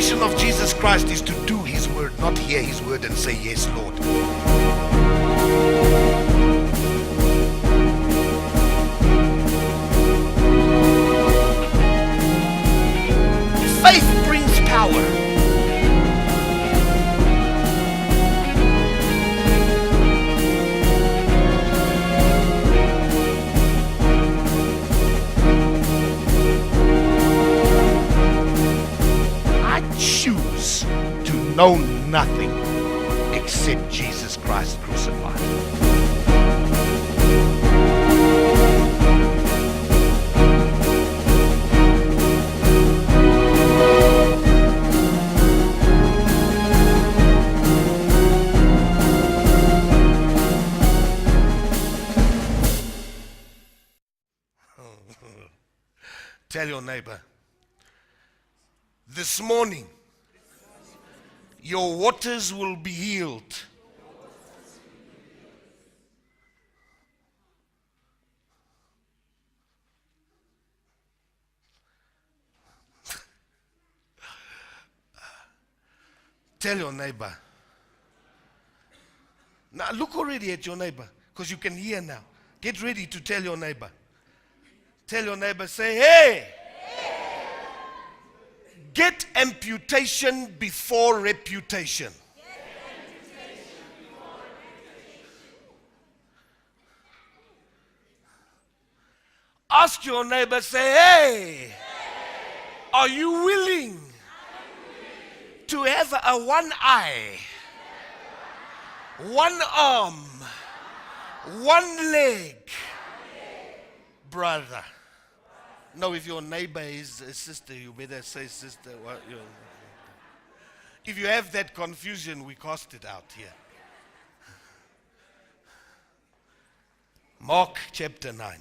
salvation of Jesus Christ is to do his word, not hear his word and say, yes, Lord. Faith brings power. Choose to know nothing except Jesus Christ crucified. Tell your neighbor, this morning, your waters will be healed. Tell your neighbor. Now look already at your neighbor, because you can hear now. Get ready to tell your neighbor. Tell your neighbor, say, hey! Get amputation before reputation. Ask your neighbor, say, hey, are you willing to have a one eye, one arm, one leg, brother? No, if your neighbor is a sister, you better say sister. If you have that confusion, we cast it out here. Mark chapter 9.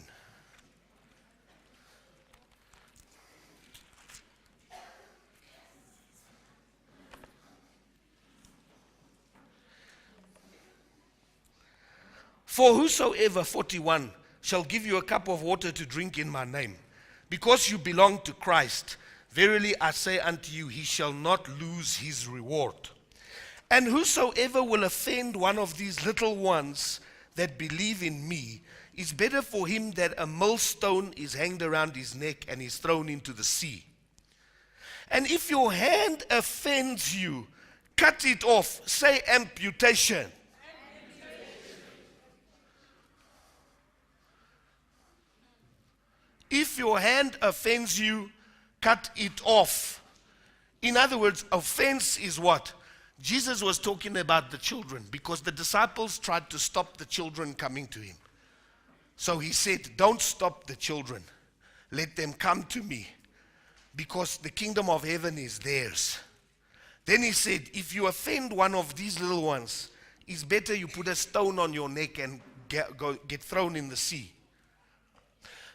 For whosoever, 41, shall give you a cup of water to drink in my name, because you belong to Christ, verily I say unto you, he shall not lose his reward. And whosoever will offend one of these little ones that believe in me, is better for him that a millstone is hanged around his neck and is thrown into the sea. And if your hand offends you, cut it off. Say amputation. If your hand offends you, cut it off. In other words, offense is what? Jesus was talking about the children, because the disciples tried to stop the children coming to him. So he said, don't stop the children. Let them come to me, because the kingdom of heaven is theirs. Then he said, if you offend one of these little ones, it's better you put a stone on your neck and get thrown in the sea.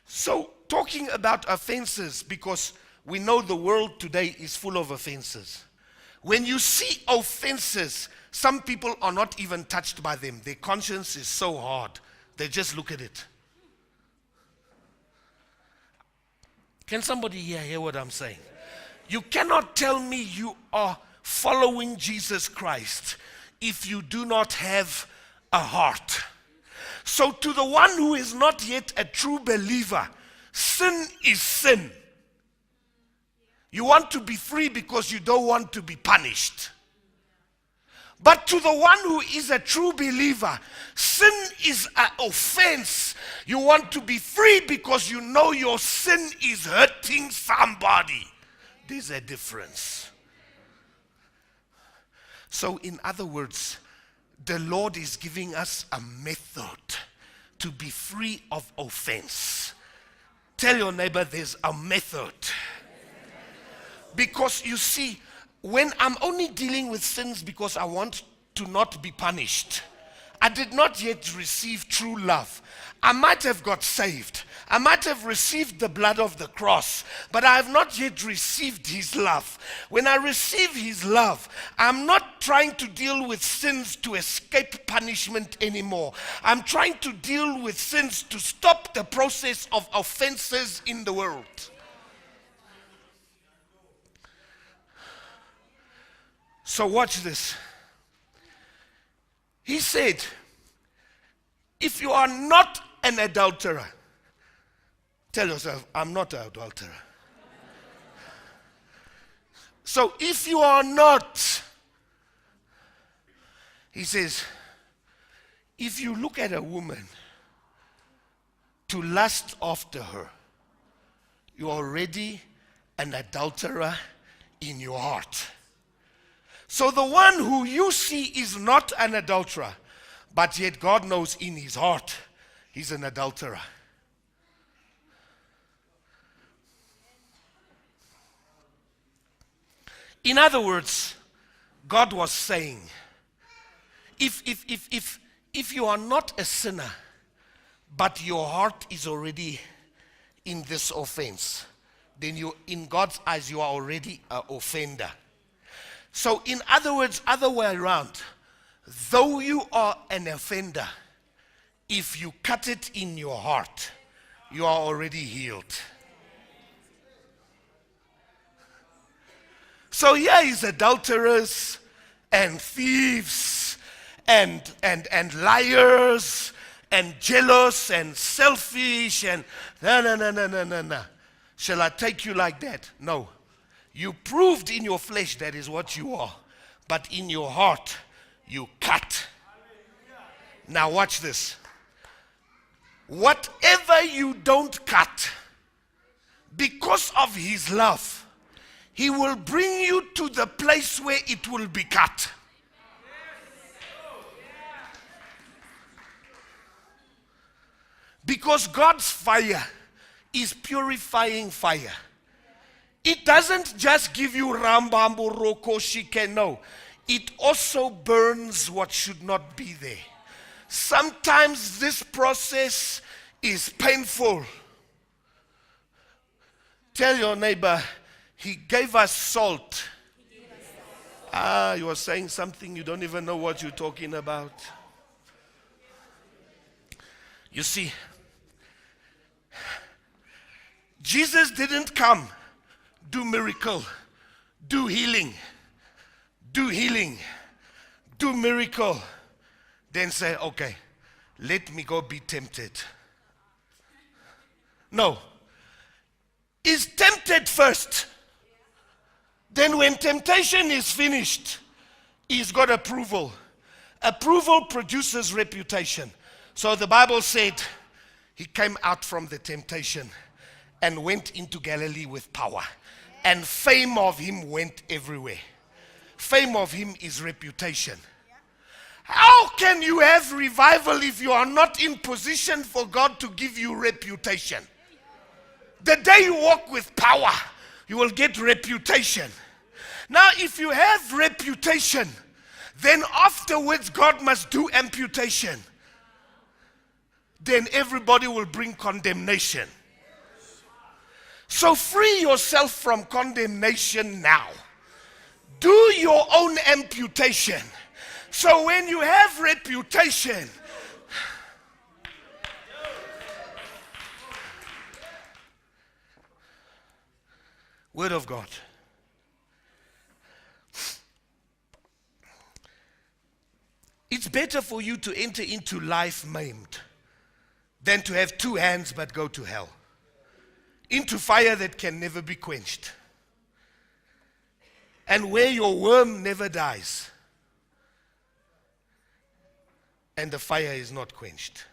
So, talking about offenses, because we know the world today is full of offenses. When you see offenses, some people are not even touched by them. Their conscience is so hard, they just look at it. Can somebody here hear what I'm saying? You cannot tell me you are following Jesus Christ if you do not have a heart. So to the one who is not yet a true believer, sin is sin. You want to be free because you don't want to be punished. But to the one who is a true believer, sin is an offense. You want to be free because you know your sin is hurting somebody. There's a difference. So in other words, the Lord is giving us a method to be free of offense. Tell your neighbor there's a method. Because you see, when I'm only dealing with sins because I want to not be punished, I did not yet receive true love. I might have got saved. I might have received the blood of the cross, but I have not yet received his love. When I receive his love, I'm not trying to deal with sins to escape punishment anymore. I'm trying to deal with sins to stop the process of offenses in the world. So watch this. He said, if you are not an adulterer, tell yourself, I'm not an adulterer. So if you are not, he says, if you look at a woman to lust after her, you're already an adulterer in your heart. So the one who you see is not an adulterer, but yet God knows in his heart he's an adulterer. In other words, God was saying, if you are not a sinner, but your heart is already in this offense, then you, in God's eyes, you are already an offender. So in other words, other way around, though you are an offender, if you cut it in your heart, you are already healed. So here is adulterers and thieves and liars and jealous and selfish and no. Shall I take you like that? No. You proved in your flesh that is what you are. But in your heart, you cut. Now watch this. Whatever you don't cut, because of his love, he will bring you to the place where it will be cut. Because God's fire is purifying fire. It doesn't just give you rambambo roko shike, no. It also burns what should not be there. Sometimes this process is painful. Tell your neighbor, he gave us salt. You are saying something you don't even know what you're talking about. You see, Jesus didn't come do miracle, do healing, do miracle, then say, okay, let me go be tempted. No. He's tempted first. Then when temptation is finished, he's got approval. Approval produces reputation. So the Bible said he came out from the temptation and went into Galilee with power. And fame of him went everywhere. Fame of him is reputation. How can you have revival if you are not in position for God to give you reputation? The day you walk with power, you will get reputation. Now, if you have reputation, then afterwards God must do amputation. Then everybody will bring condemnation. So free yourself from condemnation now. Do your own amputation. So when you have reputation, Word of God. It's better for you to enter into life maimed than to have two hands but go to hell. Into fire that can never be quenched. And where your worm never dies. And the fire is not quenched.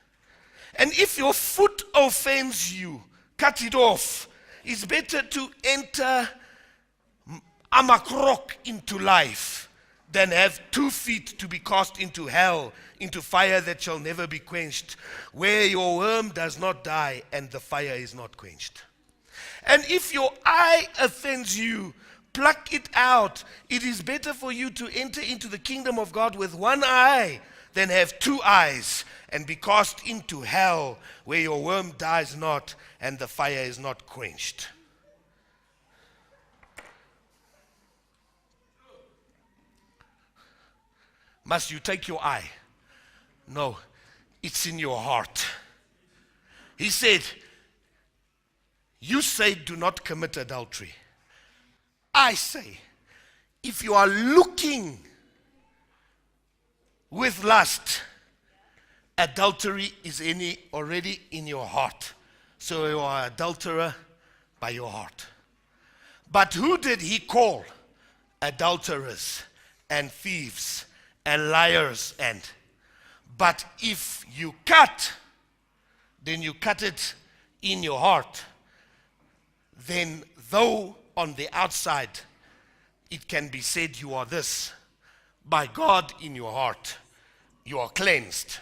And if your foot offends you, cut it off. It's better to enter amakrok into life than have 2 feet to be cast into hell, into fire that shall never be quenched, where your worm does not die and the fire is not quenched. And if your eye offends you, pluck it out. It is better for you to enter into the kingdom of God with one eye than have 2 eyes and be cast into hell, where your worm dies not and the fire is not quenched. Must you take your eye? No, it's in your heart. He said, you say do not commit adultery. I say, If you are looking with lust, adultery is already in your heart. So you are an adulterer by your heart. But who did he call? Adulterers and thieves and liars but if you cut, then you cut it in your heart. Then though on the outside it can be said you are this, by God in your heart you are cleansed.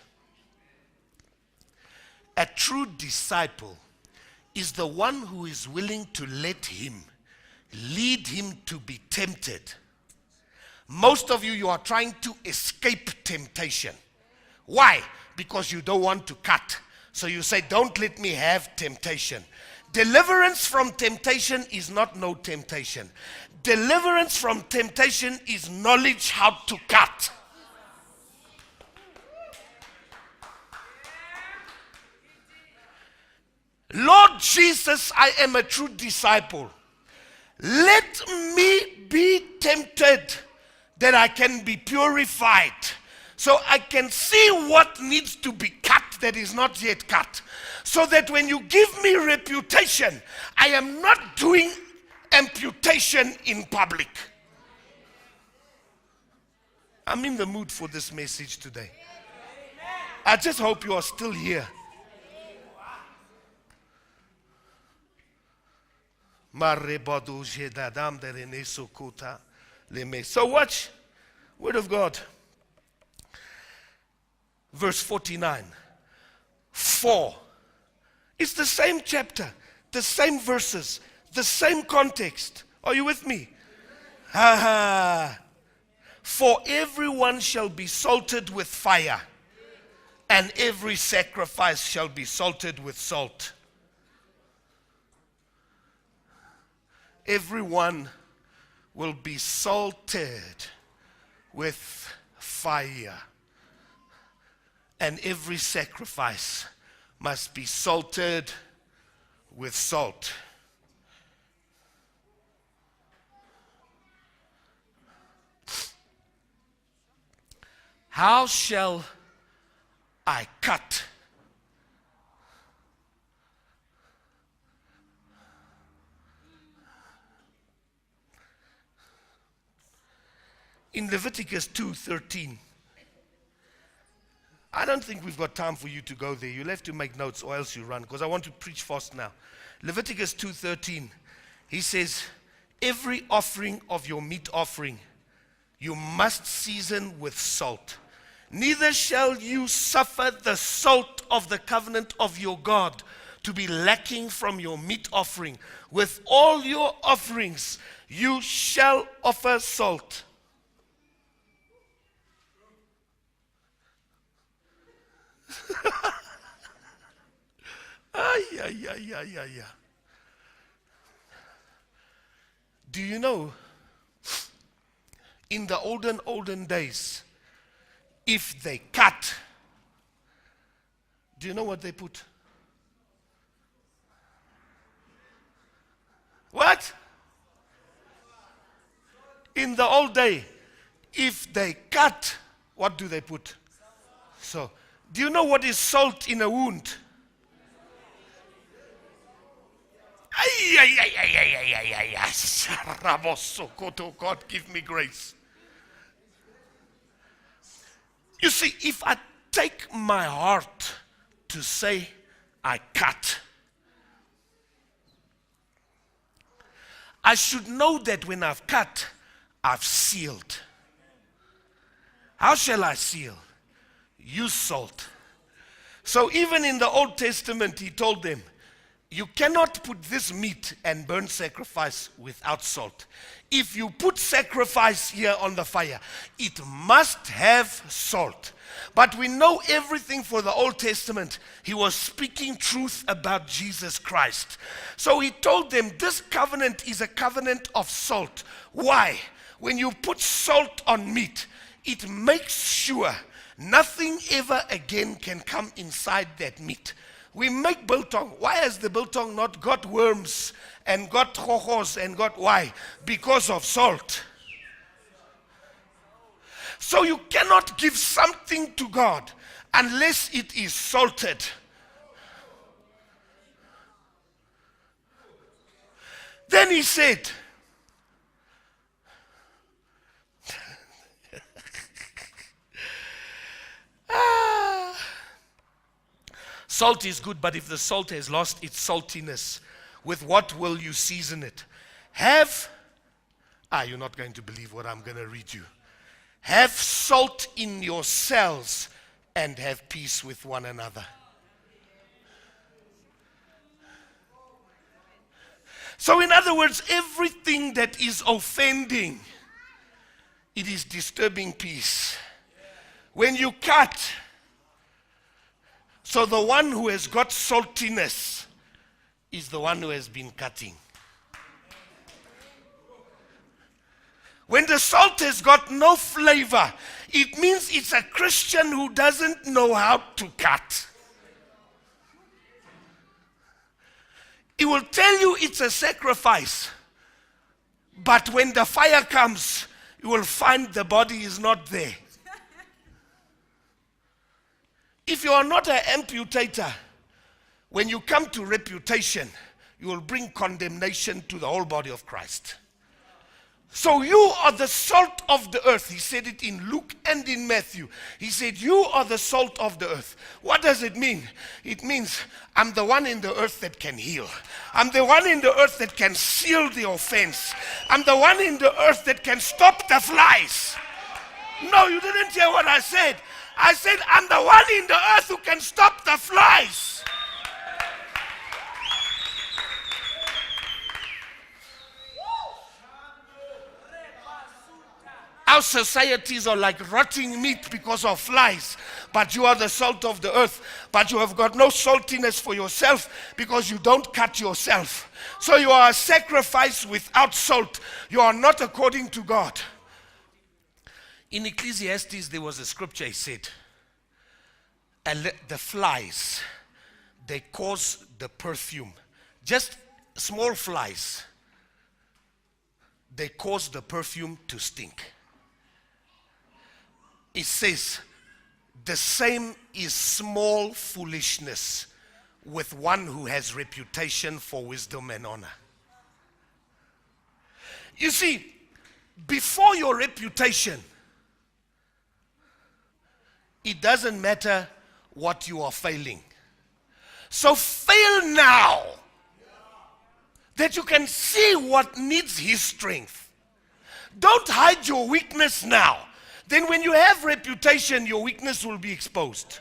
A true disciple is the one who is willing to let him lead him to be tempted. Most of you are trying to escape temptation. Why? Because you don't want to cut. So you say, don't let me have temptation. Deliverance from temptation is not no temptation. Deliverance from temptation is knowledge how to cut. Lord Jesus, I am a true disciple. Let me be tempted that I can be purified. So I can see what needs to be cut that is not yet cut. So that when you give me reputation, I am not doing amputation in public. I'm in the mood for this message today. I just hope you are still here. So watch, Word of God. Verse 49. 4. It's the same chapter, the same verses, the same context. Are you with me? For everyone shall be salted with fire, and every sacrifice shall be salted with salt. Everyone will be salted with fire, and every sacrifice must be salted with salt. How shall I cut? In Leviticus 2:13, I don't think we've got time for you to go there. You'll have to make notes or else you run, because I want to preach fast now. Leviticus 2:13, he says, every offering of your meat offering you must season with salt. Neither shall you suffer the salt of the covenant of your God to be lacking from your meat offering. With all your offerings you shall offer salt. Do you know, in the olden days, if they cut, do you know what they put? What? In the old day, if they cut, what do they put? So, do you know what is salt in a wound? God, give me grace. You see, if I take my heart to say I cut, I should know that when I've cut, I've sealed. How shall I seal? Use salt. So even in the Old Testament, he told them, you cannot put this meat and burn sacrifice without salt. If you put sacrifice here on the fire, it must have salt. But we know everything for the Old Testament. He was speaking truth about Jesus Christ. So he told them this covenant is a covenant of salt. Why? When you put salt on meat, it makes sure nothing ever again can come inside that meat. We make biltong. Why has the biltong not got worms and got hohos and got why? Because of salt. So you cannot give something to God unless it is salted. Then he said, salt is good, but if the salt has lost its saltiness, with what will you season it? You're not going to believe what I'm going to read you. Have salt in yourselves and have peace with one another. So in other words, everything that is offending, it is disturbing peace. When you cut, so the one who has got saltiness is the one who has been cutting. When the salt has got no flavor, it means it's a Christian who doesn't know how to cut. It will tell you it's a sacrifice, but when the fire comes, you will find the body is not there. If you are not an amputator, when you come to reputation, you will bring condemnation to the whole body of Christ. So you are the salt of the earth. He said it in Luke and in Matthew. He said, you are the salt of the earth. What does it mean? It means I'm the one in the earth that can heal. I'm the one in the earth that can seal the offense. I'm the one in the earth that can stop the flies. No, you didn't hear what I said. I said I'm the one in the earth who can stop the flies. Our societies are like rotting meat because of flies. But you are the salt of the earth. But you have got no saltiness for yourself because you don't cut yourself. So you are a sacrifice without salt. You are not according to God. In Ecclesiastes, there was a scripture, he said, the flies, they cause the perfume. Just small flies, they cause the perfume to stink. It says, the same is small foolishness with one who has reputation for wisdom and honor. You see, before your reputation, it doesn't matter what you are failing. So fail now, that you can see what needs his strength. Don't hide your weakness now. Then when you have reputation, your weakness will be exposed.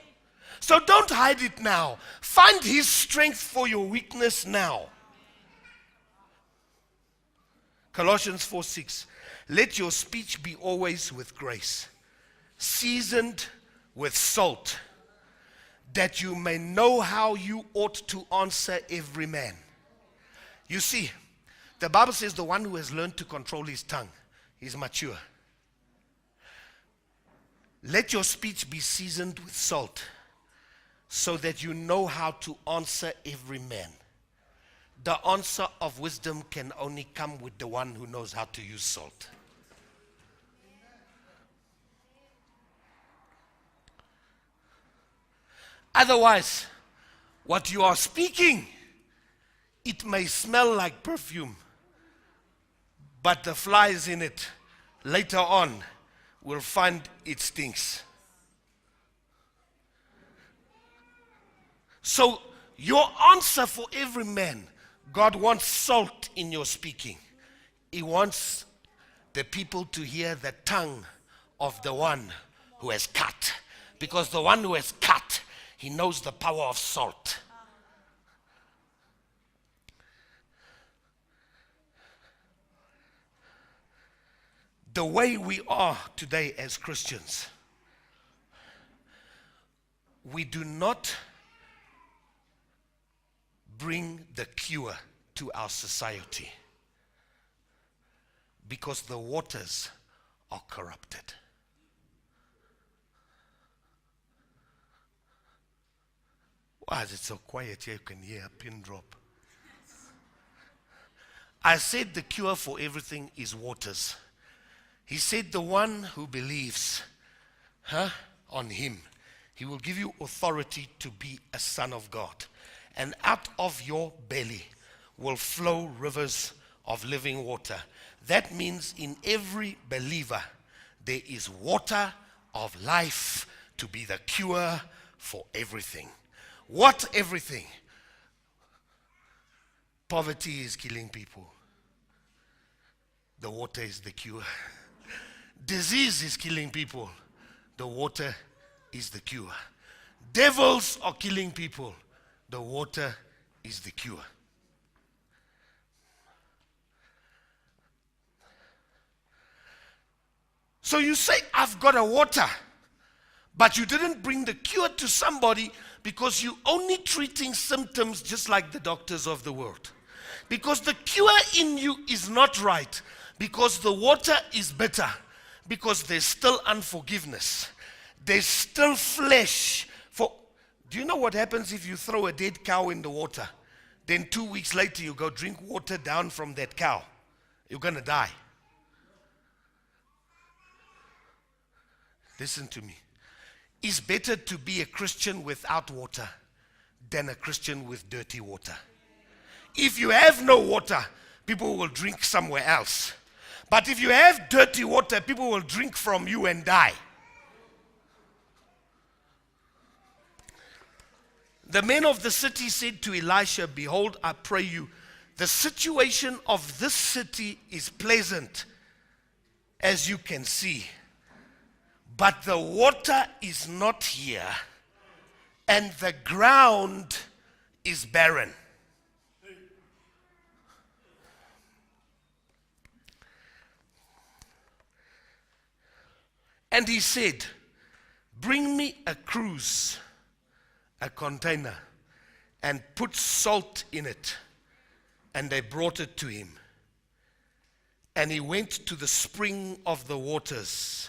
So don't hide it now. Find his strength for your weakness now. Colossians 4:6. Let your speech be always with grace, seasoned with salt, that you may know how you ought to answer every man. You see, the Bible says the one who has learned to control his tongue is mature. Let your speech be seasoned with salt, so that you know how to answer every man. The answer of wisdom can only come with the one who knows how to use salt. Otherwise, what you are speaking, it may smell like perfume, but the flies in it later on will find it stinks. So your answer for every man, God wants salt in your speaking. He wants the people to hear the tongue of the one who has cut. Because the one who has cut, he knows the power of salt. The way we are today as Christians, we do not bring the cure to our society because the waters are corrupted. Why is it so quiet here? You can hear a pin drop. I said the cure for everything is waters. He said, the one who believes on him, he will give you authority to be a son of God. And out of your belly will flow rivers of living water. That means in every believer, there is water of life to be the cure for everything. What everything? Poverty is killing people. The water is the cure. Disease is killing people. The water is the cure. Devils are killing people. The water is the cure. So you say, I've got a water, but you didn't bring the cure to somebody because you're only treating symptoms just like the doctors of the world. Because the cure in you is not right. Because the water is bitter. Because there's still unforgiveness. There's still flesh. Do you know what happens if you throw a dead cow in the water? Then 2 weeks later you go drink water down from that cow. You're going to die. Listen to me. It's better to be a Christian without water than a Christian with dirty water. If you have no water, people will drink somewhere else. But if you have dirty water, people will drink from you and die. The men of the city said to Elisha, behold, I pray you, the situation of this city is pleasant, as you can see. But the water is not here, and the ground is barren. And he said, bring me a cruse, a container, and put salt in it. And they brought it to him. And he went to the spring of the waters,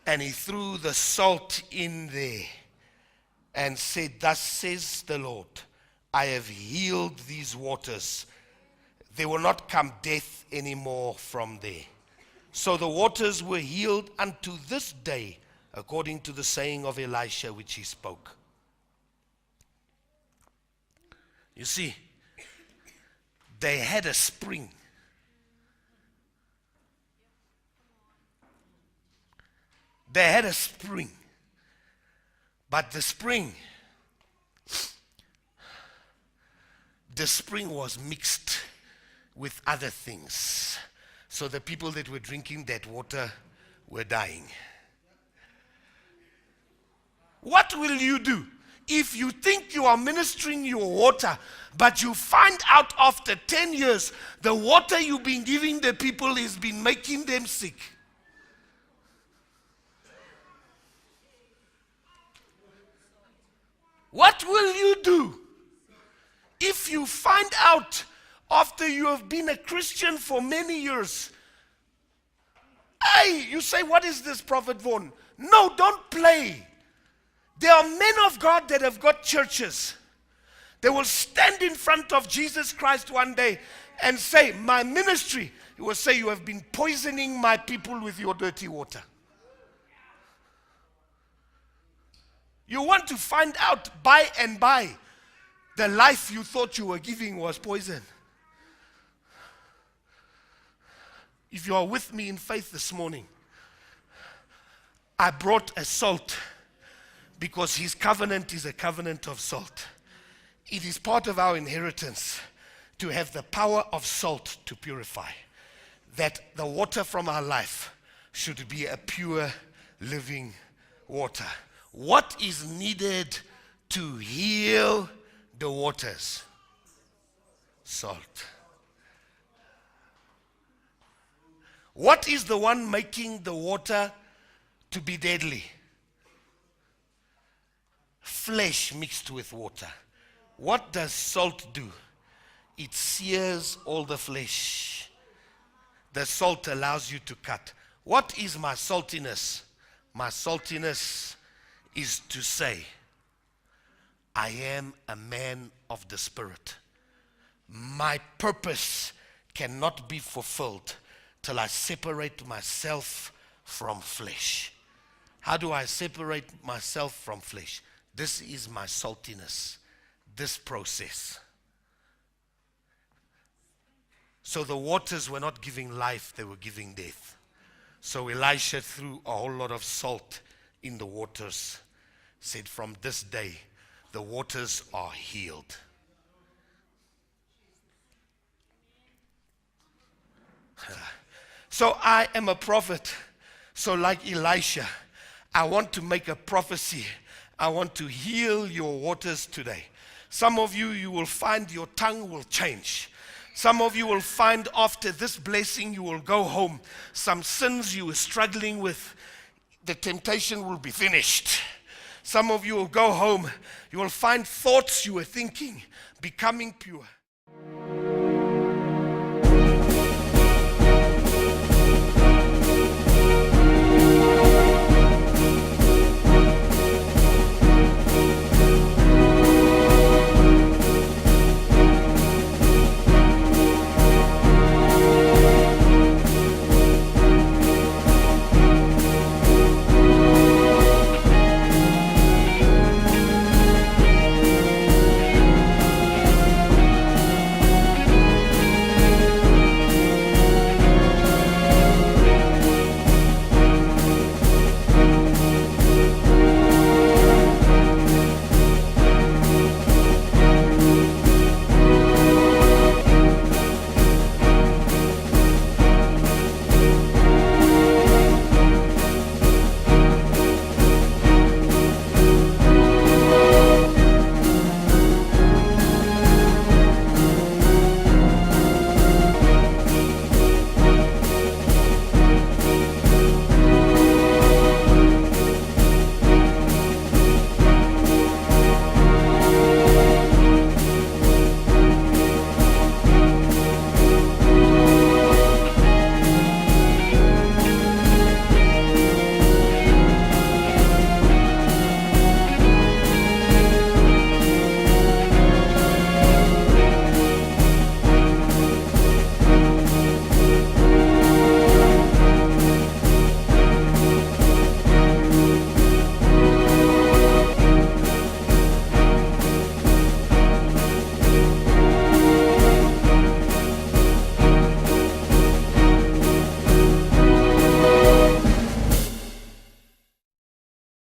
and he threw the salt in there, and said, thus says the Lord, I have healed these waters. There will not come death anymore from there. So the waters were healed unto this day, according to the saying of Elisha which he spoke. You see, they had a spring. They had a spring. But the spring was mixed with other things. So the people that were drinking that water were dying. What will you do if you think you are ministering your water, but you find out after 10 years the water you've been giving the people has been making them sick? What will you do if you find out after you have been a Christian for many years? Hey, you say, what is this, Prophet Vaughn? No, don't play. There are men of God that have got churches. They will stand in front of Jesus Christ one day and say, my ministry. He will say, you have been poisoning my people with your dirty water. You want to find out by and by the life you thought you were giving was poison. If you are with me in faith this morning, I brought a salt because his covenant is a covenant of salt. It is part of our inheritance to have the power of salt to purify. That the water from our life should be a pure living water. What is needed to heal the waters? Salt. What is the one making the water to be deadly? Flesh mixed with water. What does salt do? It sears all the flesh. The salt allows you to cut. What is my saltiness? My saltiness is to say, I am a man of the Spirit. My purpose cannot be fulfilled till I separate myself from flesh. How do I separate myself from flesh? This is my saltiness, this process. So the waters were not giving life, they were giving death. So Elisha threw a whole lot of salt in the waters, said, from this day, the waters are healed. So I am a prophet. So like Elisha, I want to make a prophecy. I want to heal your waters today. Some of you, you will find your tongue will change. Some of you will find after this blessing, you will go home. Some sins you were struggling with, the temptation will be finished. Some of you will go home. You will find thoughts you were thinking becoming pure.